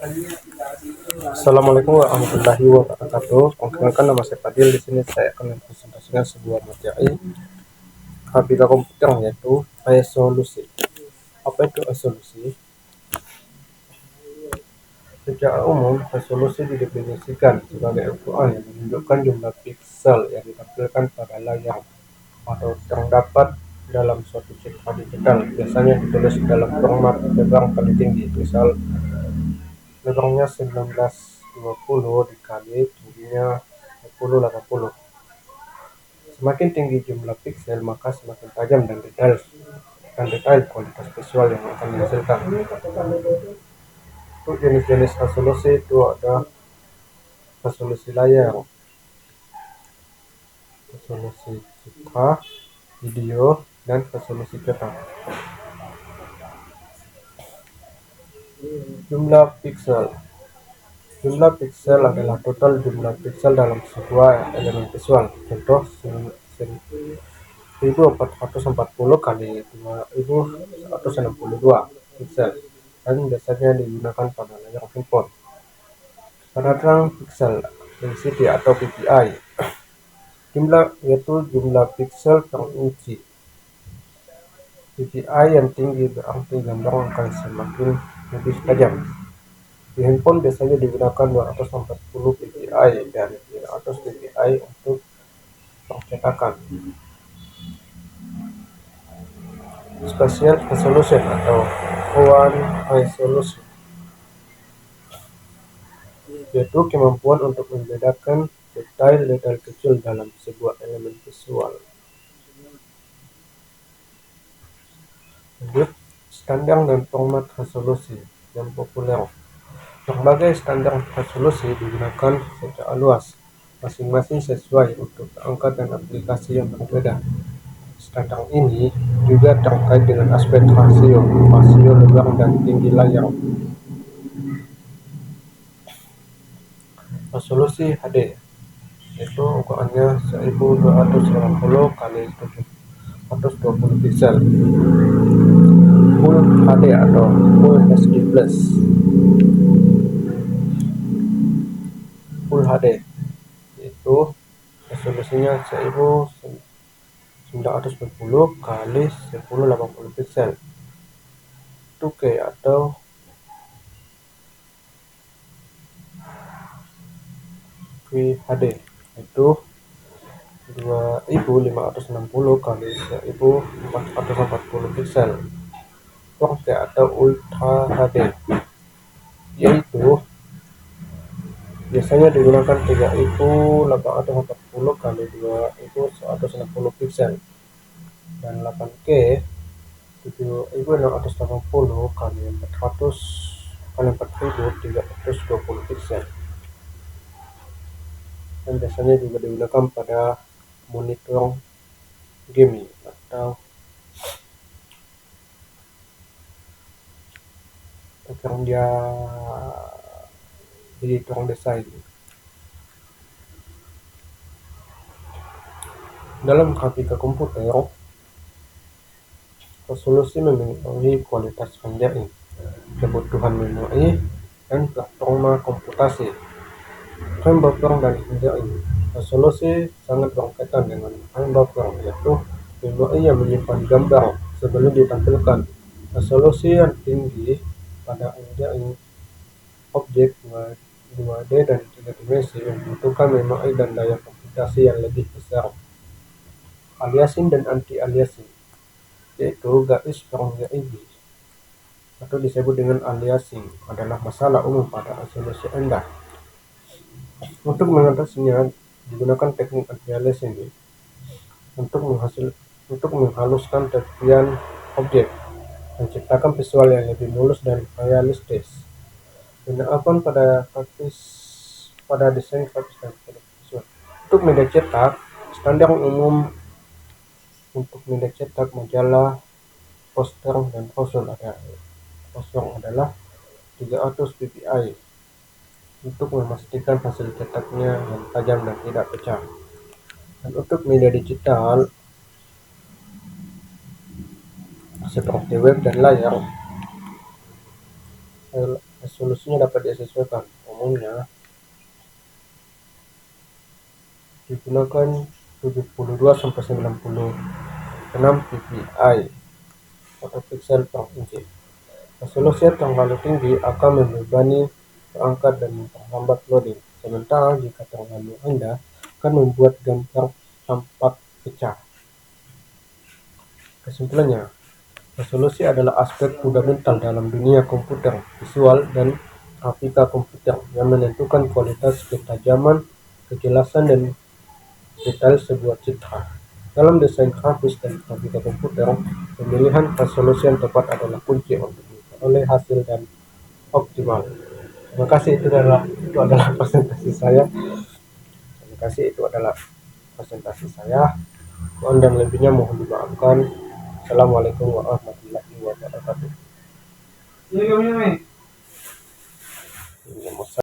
Assalamualaikum warahmatullahi wabarakatuh. Perkenalkan, nama saya Fadil. Di sini saya akan mempresentasikan sebuah materi apabila komputer, yaitu resolusi. Apa itu resolusi? Secara umum, resolusi didefinisikan sebagai ukuran yang menunjukkan jumlah piksel yang ditampilkan pada layar atau terdapat dalam suatu citra digital. Biasanya ditulis dalam format lebar paling tinggi, misal lebarnya 1920 dikali tingginya 1080. Semakin tinggi jumlah piksel, maka semakin tajam dan detail kualitas visual yang akan dihasilkan. Untuk jenis-jenis resolusi itu ada resolusi layar, resolusi citra, video, dan resolusi cetak. Jumlah piksel. Jumlah piksel adalah total jumlah piksel dalam sebuah elemen visual. Contoh 1440 kali 2162 piksel, dan biasanya digunakan pada layar handphone. Parameter piksel density atau PPI, yaitu jumlah piksel per inci. PPI yang tinggi berarti gambar akan semakin lebih tajam. Di handphone biasanya digunakan 240 ppi dan 300 ppi untuk percetakan. Spatial resolution atau one resolution, yaitu kemampuan untuk membedakan detail-detail kecil dalam sebuah elemen visual. Lanjut, standar dan format resolusi yang populer. Berbagai standar resolusi digunakan secara luas, masing-masing sesuai untuk perangkat dan aplikasi yang berbeda. Standar ini juga terkait dengan aspek rasio lebar dan tinggi layar. Resolusi HD, yaitu ukurannya 1280 kali 720 piksel. Full HD atau Full HD Plus. Full HD yaitu resolusinya 1920 kali 1080 piksel. 2K atau QHD itu 2560 kali 1440 piksel. 4K atau Ultra HD, yaitu biasanya digunakan 3840 kali 2160 piksel, dan 8K 7680 kali 4320 piksel, dan biasanya juga digunakan pada monitor gaming atau pekerja editor desain. Dalam grafika komputer, resolusi mempengaruhi kualitas rendering, kebutuhan memori, dan performa komputasi. Frame buffer dan rendering. Resolusi sangat berkaitan dengan frame buffer, yaitu memori yang menyimpan gambar sebelum ditampilkan. Resolusi yang tinggi pada rendering objek 2D dan 3 dimensi membutuhkan memori dan daya komputasi yang lebih besar. Aliasing dan anti-aliasing, yaitu garis per-GIB atau disebut dengan aliasing, adalah masalah umum pada resolusi rendah. Untuk mengatasinya digunakan teknik anti-aliasing untuk menghaluskan tepian objek, menciptakan visual yang lebih mulus dan realistis. Penerapan pada desain grafis dan produk visual. Untuk media cetak, standar umum untuk media cetak, majalah, poster, dan brosur adalah 300 ppi untuk memastikan hasil cetaknya yang tajam dan tidak pecah. Dan untuk media digital seperti web dan layar, Resolusinya dapat disesuaikan. Umumnya digunakan 72-96 ppi atau pixel per inci. Resolusi yang terlalu tinggi akan membebani perangkat dan memperlambat loading, sementara jika terlalu rendah akan membuat gambar tampak pecah. Kesimpulannya, resolusi adalah aspek fundamental dalam dunia komputer visual dan grafika komputer yang menentukan kualitas, ketajaman, kejelasan, dan detail sebuah citra. Dalam desain grafis dan grafika komputer, pemilihan resolusi yang tepat adalah kunci untuk memperoleh hasil dan optimal. Terima kasih, itu adalah presentasi saya. Terima kasih, itu adalah presentasi saya. Kurang dan lebihnya mohon dimaafkan. Assalamualaikum warahmatullahi wabarakatuh.